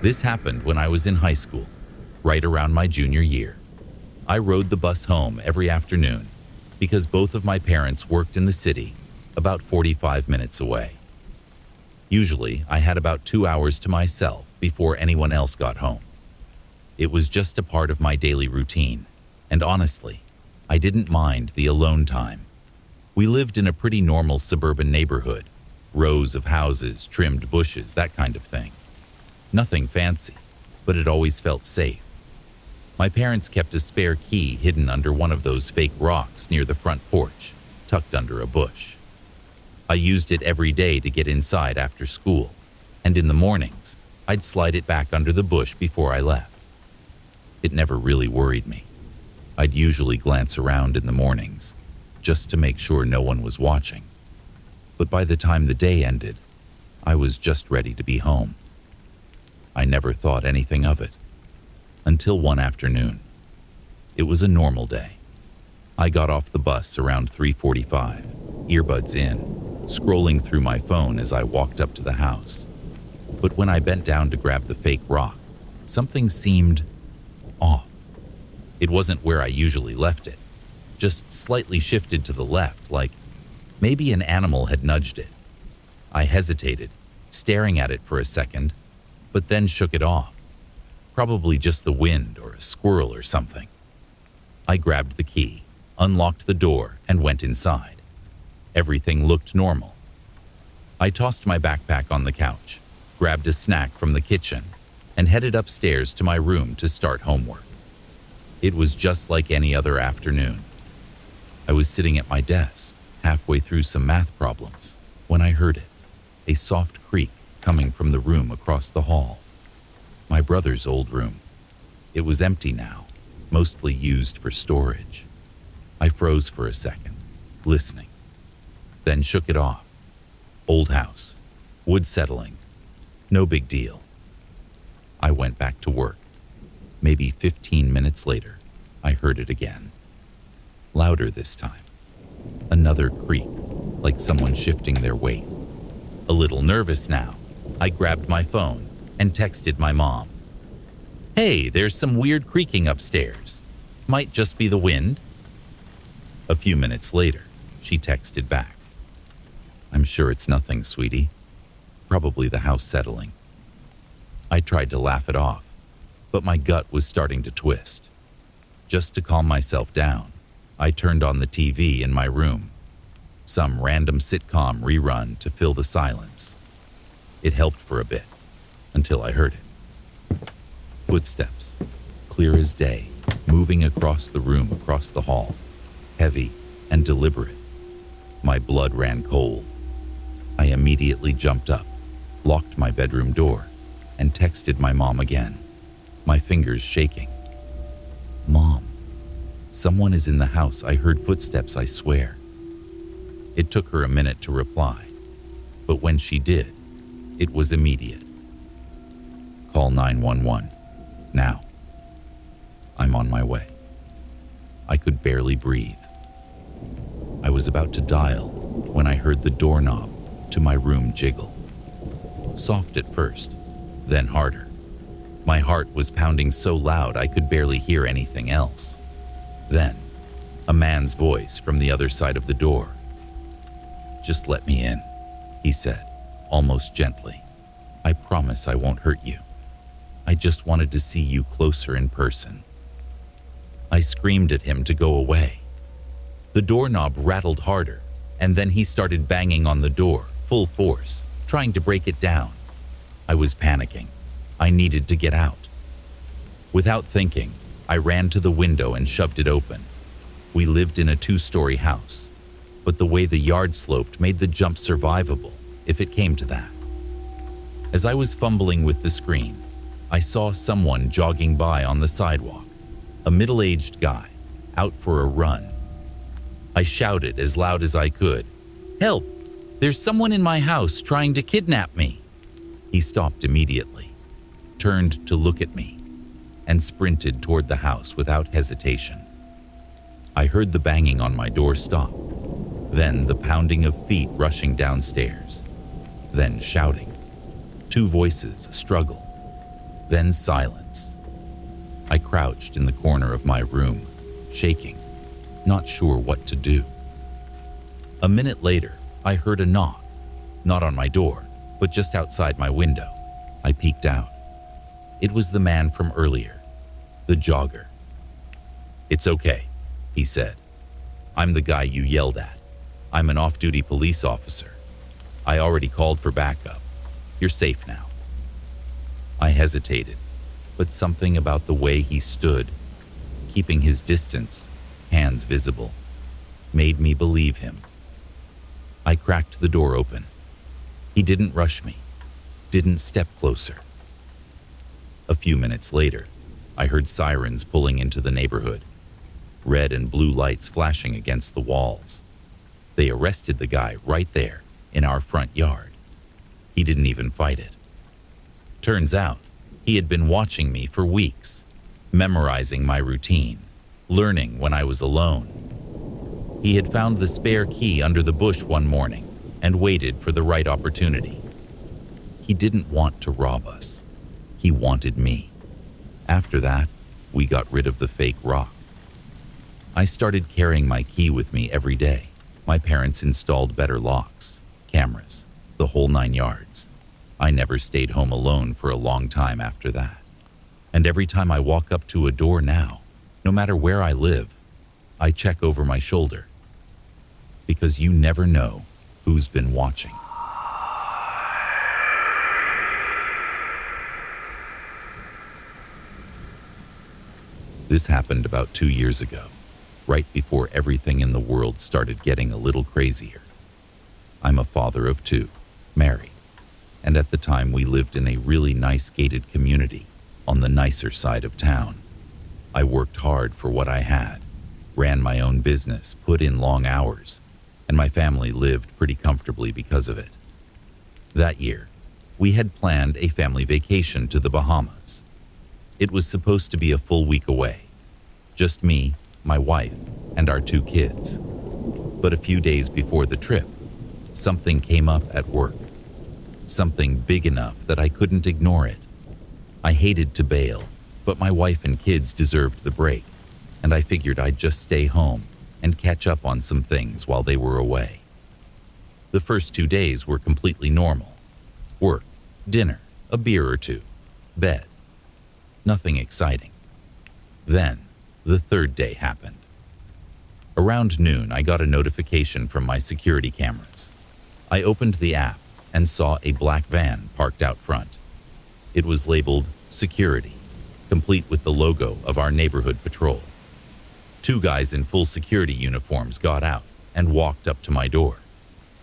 This happened when I was in high school, right around my junior year. I rode the bus home every afternoon because both of my parents worked in the city about 45 minutes away. Usually, I had about 2 hours to myself before anyone else got home. It was just a part of my daily routine, and honestly, I didn't mind the alone time. We lived in a pretty normal suburban neighborhood, rows of houses, trimmed bushes, that kind of thing. Nothing fancy, but it always felt safe. My parents kept a spare key hidden under one of those fake rocks near the front porch, tucked under a bush. I used it every day to get inside after school, and in the mornings, I'd slide it back under the bush before I left. It never really worried me. I'd usually glance around in the mornings, just to make sure no one was watching. But by the time the day ended, I was just ready to be home. I never thought anything of it, until one afternoon. It was a normal day. I got off the bus around 3:45, earbuds in, scrolling through my phone as I walked up to the house. But when I bent down to grab the fake rock, something seemed off. It wasn't where I usually left it, just slightly shifted to the left, like maybe an animal had nudged it. I hesitated, staring at it for a second, but then shook it off. Probably just the wind or a squirrel or something. I grabbed the key, unlocked the door, and went inside. Everything looked normal. I tossed my backpack on the couch, grabbed a snack from the kitchen, and headed upstairs to my room to start homework. It was just like any other afternoon. I was sitting at my desk, halfway through some math problems, when I heard it, a soft creak coming from the room across the hall. My brother's old room. It was empty now, mostly used for storage. I froze for a second, listening, then shook it off. Old house, wood settling, no big deal. I went back to work. Maybe 15 minutes later, I heard it again. Louder this time. Another creak, like someone shifting their weight. A little nervous now, I grabbed my phone and texted my mom. "Hey, there's some weird creaking upstairs. Might just be the wind." A few minutes later, she texted back. "I'm sure it's nothing, sweetie. Probably the house settling." I tried to laugh it off, but my gut was starting to twist. Just to calm myself down, I turned on the TV in my room. Some random sitcom rerun to fill the silence. It helped for a bit, until I heard it. Footsteps, clear as day, moving across the room, across the hall, heavy and deliberate. My blood ran cold. I immediately jumped up, locked my bedroom door, and texted my mom again, my fingers shaking. "Mom, someone is in the house. I heard footsteps, I swear." It took her a minute to reply, but when she did, it was immediate. "Call 911, now. I'm on my way." I could barely breathe. I was about to dial when I heard the doorknob to my room jiggle. Soft at first, then harder. My heart was pounding so loud I could barely hear anything else. Then, a man's voice from the other side of the door. "Just let me in," he said, almost gently. "I promise I won't hurt you. I just wanted to see you closer in person." I screamed at him to go away. The doorknob rattled harder, and then he started banging on the door, full force, trying to break it down. I was panicking. I needed to get out. Without thinking, I ran to the window and shoved it open. We lived in a 2-story house, but the way the yard sloped made the jump survivable, if it came to that. As I was fumbling with the screen, I saw someone jogging by on the sidewalk, a middle-aged guy, out for a run. I shouted as loud as I could, "Help! There's someone in my house trying to kidnap me!" He stopped immediately, turned to look at me, and sprinted toward the house without hesitation. I heard the banging on my door stop, then the pounding of feet rushing downstairs, then shouting. 2 voices struggle. Then silence. I crouched in the corner of my room, shaking, not sure what to do. A minute later, I heard a knock, not on my door, but just outside my window. I peeked out. It was the man from earlier, the jogger. "It's okay," he said. "I'm the guy you yelled at. I'm an off-duty police officer. I already called for backup. You're safe now." I hesitated, but something about the way he stood, keeping his distance, hands visible, made me believe him. I cracked the door open. He didn't rush me, didn't step closer. A few minutes later, I heard sirens pulling into the neighborhood, red and blue lights flashing against the walls. They arrested the guy right there in our front yard. He didn't even fight it. Turns out, he had been watching me for weeks, memorizing my routine, learning when I was alone. He had found the spare key under the bush one morning and waited for the right opportunity. He didn't want to rob us. He wanted me. After that, we got rid of the fake rock. I started carrying my key with me every day. My parents installed better locks, cameras, the whole 9 yards. I never stayed home alone for a long time after that. And every time I walk up to a door now, no matter where I live, I check over my shoulder. Because you never know who's been watching. This happened about 2 years ago, right before everything in the world started getting a little crazier. I'm a father of 2, married, and at the time we lived in a really nice gated community on the nicer side of town. I worked hard for what I had, ran my own business, put in long hours, and my family lived pretty comfortably because of it. That year, we had planned a family vacation to the Bahamas. It was supposed to be a full week away. Just me, my wife, and our 2 kids. But a few days before the trip, something came up at work. Something big enough that I couldn't ignore it. I hated to bail, but my wife and kids deserved the break, and I figured I'd just stay home and catch up on some things while they were away. The first 2 days were completely normal. Work, dinner, a beer or 2, bed. Nothing exciting. Then, the 3rd day happened. Around noon, I got a notification from my security cameras. I opened the app and saw a black van parked out front. It was labeled Security, complete with the logo of our neighborhood patrol. 2 guys in full security uniforms got out and walked up to my door.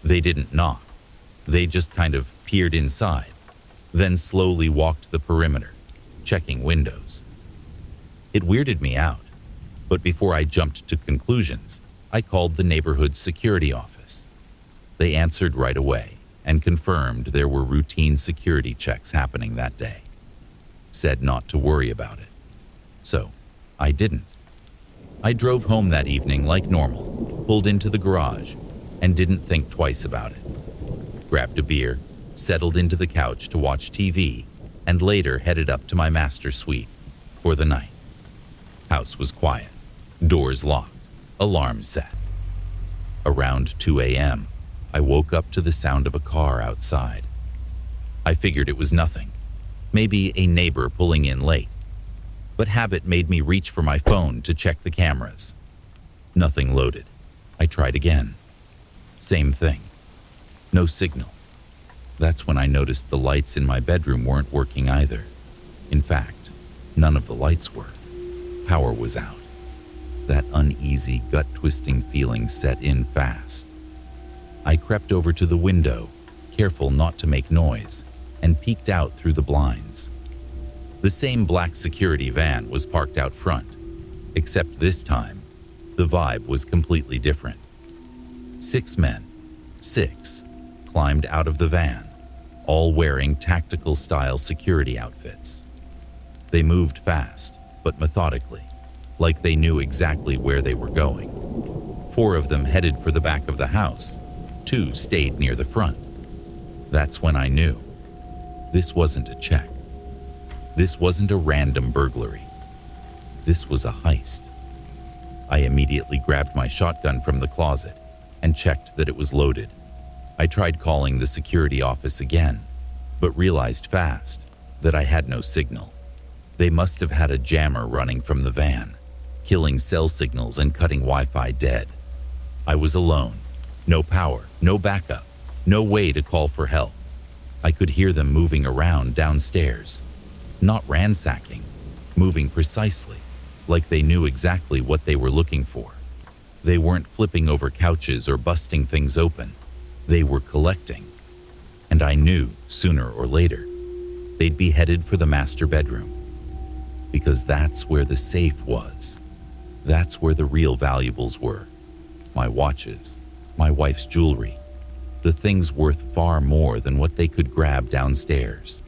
They didn't knock. They just kind of peered inside, then slowly walked the perimeter, checking windows. It weirded me out, but before I jumped to conclusions, I called the neighborhood security office. They answered right away and confirmed there were routine security checks happening that day. Said not to worry about it. So, I didn't. I drove home that evening like normal, pulled into the garage, and didn't think twice about it. Grabbed a beer, settled into the couch to watch TV, and later headed up to my master suite for the night. House was quiet, doors locked, alarms set. Around 2 a.m., I woke up to the sound of a car outside. I figured it was nothing, maybe a neighbor pulling in late. But habit made me reach for my phone to check the cameras. Nothing loaded. I tried again. Same thing. No signal. That's when I noticed the lights in my bedroom weren't working either. In fact, none of the lights were. Power was out. That uneasy, gut-twisting feeling set in fast. I crept over to the window, careful not to make noise, and peeked out through the blinds. The same black security van was parked out front, except this time, the vibe was completely different. 6 men, 6, climbed out of the van, all wearing tactical-style security outfits. They moved fast, but methodically, like they knew exactly where they were going. 4 of them headed for the back of the house, 2 stayed near the front. That's when I knew. This wasn't a check. This wasn't a random burglary. This was a heist. I immediately grabbed my shotgun from the closet and checked that it was loaded. I tried calling the security office again, but realized fast that I had no signal. They must have had a jammer running from the van, killing cell signals and cutting Wi-Fi dead. I was alone. No power, no backup, no way to call for help. I could hear them moving around downstairs, not ransacking, moving precisely, like they knew exactly what they were looking for. They weren't flipping over couches or busting things open. They were collecting. And I knew, sooner or later, they'd be headed for the master bedroom. Because that's where the safe was. That's where the real valuables were. My watches, my wife's jewelry, the things worth far more than what they could grab downstairs.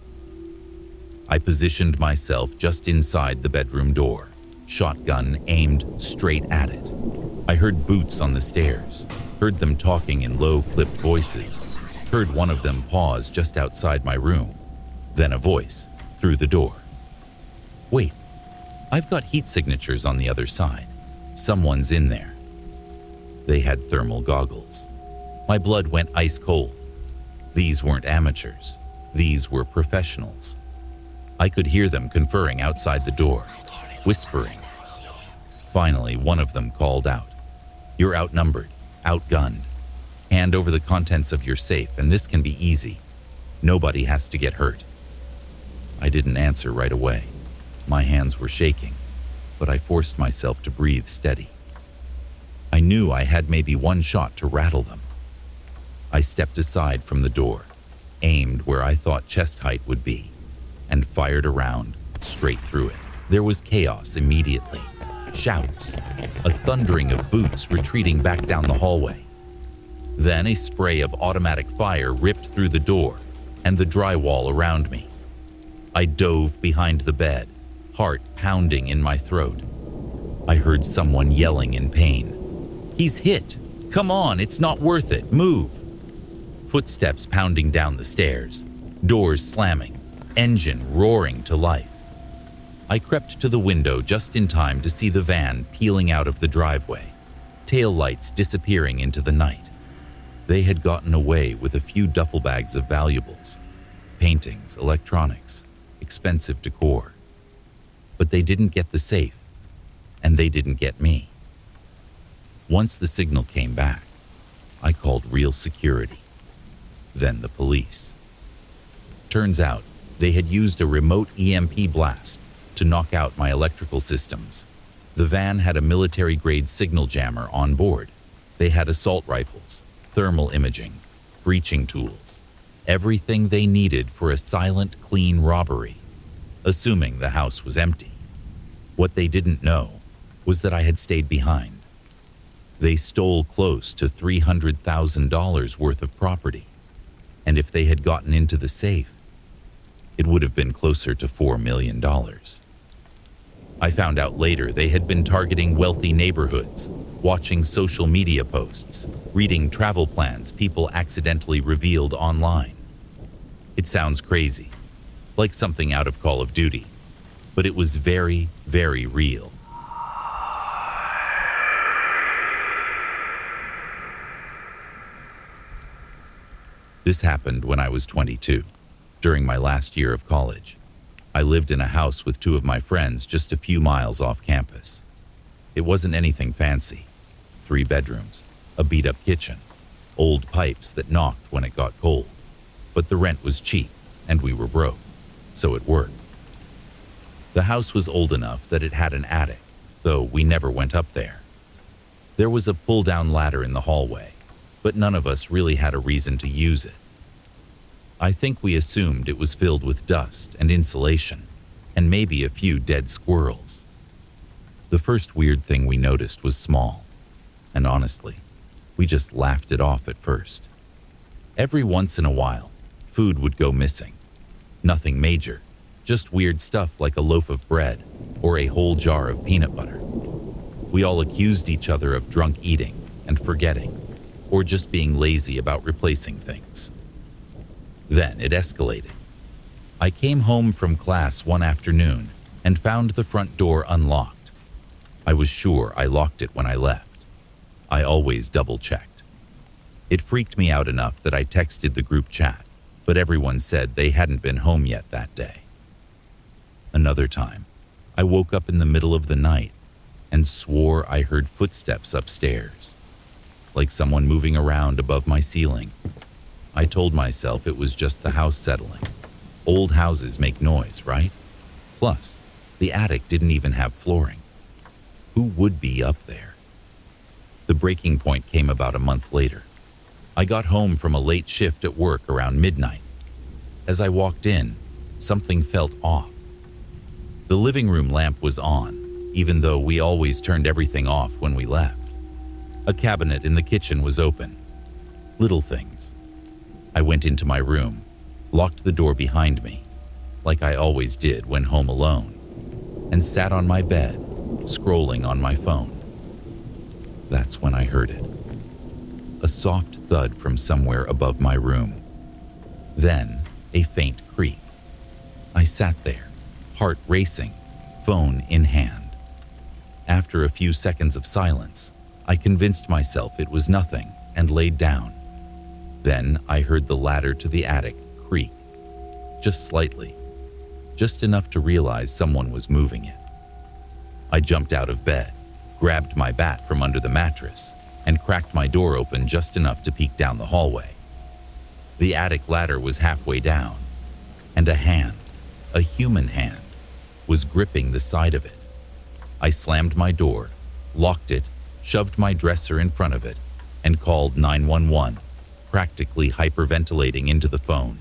I positioned myself just inside the bedroom door, shotgun aimed straight at it. I heard boots on the stairs, heard them talking in low, clipped voices, heard one of them pause just outside my room, then a voice through the door. Wait, I've got heat signatures on the other side. Someone's in there. They had thermal goggles. My blood went ice cold. These weren't amateurs. These were professionals. I could hear them conferring outside the door, whispering. Finally, one of them called out, "You're outnumbered, outgunned. Hand over the contents of your safe and this can be easy. Nobody has to get hurt." I didn't answer right away. My hands were shaking, but I forced myself to breathe steady. I knew I had maybe one shot to rattle them. I stepped aside from the door, aimed where I thought chest height would be, and fired around, straight through it. There was chaos immediately. Shouts, a thundering of boots retreating back down the hallway. Then a spray of automatic fire ripped through the door and the drywall around me. I dove behind the bed, heart pounding in my throat. I heard someone yelling in pain. "He's hit! Come on, it's not worth it, move!" Footsteps pounding down the stairs, doors slamming, engine roaring to life. I crept to the window just in time to see the van peeling out of the driveway, taillights disappearing into the night. They had gotten away with a few duffel bags of valuables, paintings, electronics, expensive decor. But they didn't get the safe, and they didn't get me. Once the signal came back, I called real security, then the police. Turns out they had used a remote EMP blast to knock out my electrical systems. The van had a military-grade signal jammer on board. They had assault rifles, thermal imaging, breaching tools, everything they needed for a silent, clean robbery, assuming the house was empty. What they didn't know was that I had stayed behind. They stole close to $300,000 worth of property, and if they had gotten into the safe, it would have been closer to $4 million. I found out later they had been targeting wealthy neighborhoods, watching social media posts, reading travel plans people accidentally revealed online. It sounds crazy, like something out of Call of Duty, but it was very, very real. This happened when I was 22, during my last year of college. I lived in a house with two of my friends just a few miles off campus. It wasn't anything fancy. 3 bedrooms, a beat-up kitchen, old pipes that knocked when it got cold. But the rent was cheap, and we were broke, so it worked. The house was old enough that it had an attic, though we never went up there. There was a pull-down ladder in the hallway, but none of us really had a reason to use it. I think we assumed it was filled with dust and insulation, and maybe a few dead squirrels. The first weird thing we noticed was small, and honestly, we just laughed it off at first. Every once in a while, food would go missing. Nothing major, just weird stuff like a loaf of bread or a whole jar of peanut butter. We all accused each other of drunk eating and forgetting, or just being lazy about replacing things. Then it escalated. I came home from class one afternoon and found the front door unlocked. I was sure I locked it when I left. I always double-checked. It freaked me out enough that I texted the group chat, but everyone said they hadn't been home yet that day. Another time, I woke up in the middle of the night and swore I heard footsteps upstairs, like someone moving around above my ceiling. I told myself it was just the house settling. Old houses make noise, right? Plus, the attic didn't even have flooring. Who would be up there? The breaking point came about a month later. I got home from a late shift at work around midnight. As I walked in, something felt off. The living room lamp was on, even though we always turned everything off when we left. A cabinet in the kitchen was open. Little things. I went into my room, locked the door behind me, like I always did when home alone, and sat on my bed, scrolling on my phone. That's when I heard it. A soft thud from somewhere above my room. Then, a faint creak. I sat there, heart racing, phone in hand. After a few seconds of silence, I convinced myself it was nothing and laid down. Then I heard the ladder to the attic creak, just slightly, just enough to realize someone was moving it. I jumped out of bed, grabbed my bat from under the mattress, and cracked my door open just enough to peek down the hallway. The attic ladder was halfway down, and a hand, a human hand, was gripping the side of it. I slammed my door, locked it, shoved my dresser in front of it, and called 911, practically hyperventilating into the phone.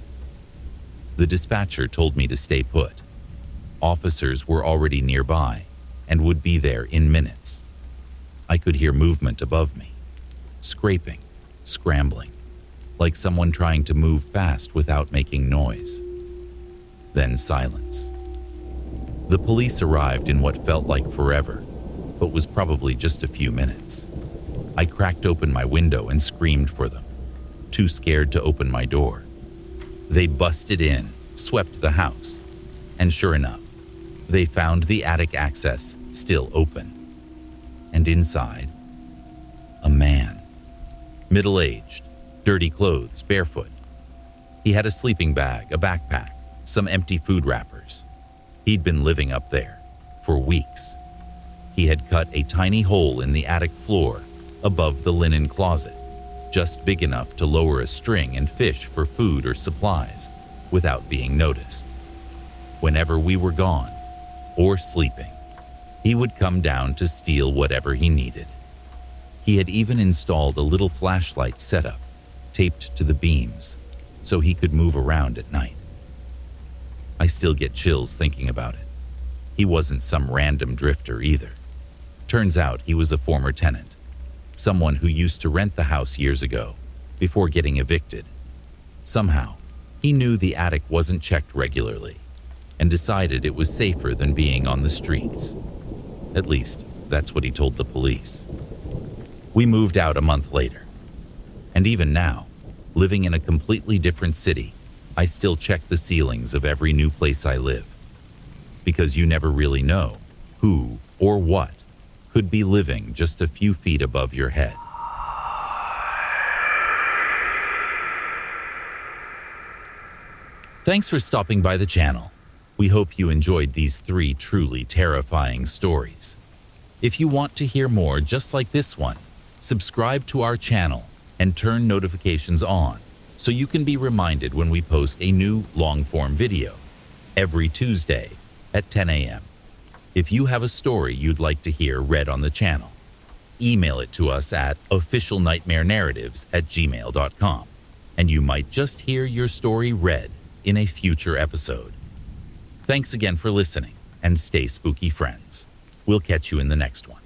The dispatcher told me to stay put. Officers were already nearby and would be there in minutes. I could hear movement above me, scraping, scrambling, like someone trying to move fast without making noise. Then silence. The police arrived in what felt like forever, but was probably just a few minutes. I cracked open my window and screamed for them, too scared to open my door. They busted in, swept the house, and sure enough, they found the attic access still open. And inside, a man, middle-aged, dirty clothes, barefoot. He had a sleeping bag, a backpack, some empty food wrappers. He'd been living up there for weeks. He had cut a tiny hole in the attic floor above the linen closet, just big enough to lower a string and fish for food or supplies without being noticed. Whenever we were gone or sleeping, he would come down to steal whatever he needed. He had even installed a little flashlight setup taped to the beams so he could move around at night. I still get chills thinking about it. He wasn't some random drifter either. Turns out he was a former tenant, someone who used to rent the house years ago before getting evicted. Somehow, he knew the attic wasn't checked regularly and decided it was safer than being on the streets. At least, that's what he told the police. We moved out a month later. And even now, living in a completely different city, I still check the ceilings of every new place I live. Because you never really know who or what could be living just a few feet above your head. Thanks for stopping by the channel. We hope you enjoyed these 3 truly terrifying stories. If you want to hear more just like this one, subscribe to our channel and turn notifications on so you can be reminded when we post a new long-form video every Tuesday at 10 a.m. If you have a story you'd like to hear read on the channel, email it to us at officialnightmarenarratives@gmail.com, and you might just hear your story read in a future episode. Thanks again for listening, and stay spooky, friends. We'll catch you in the next one.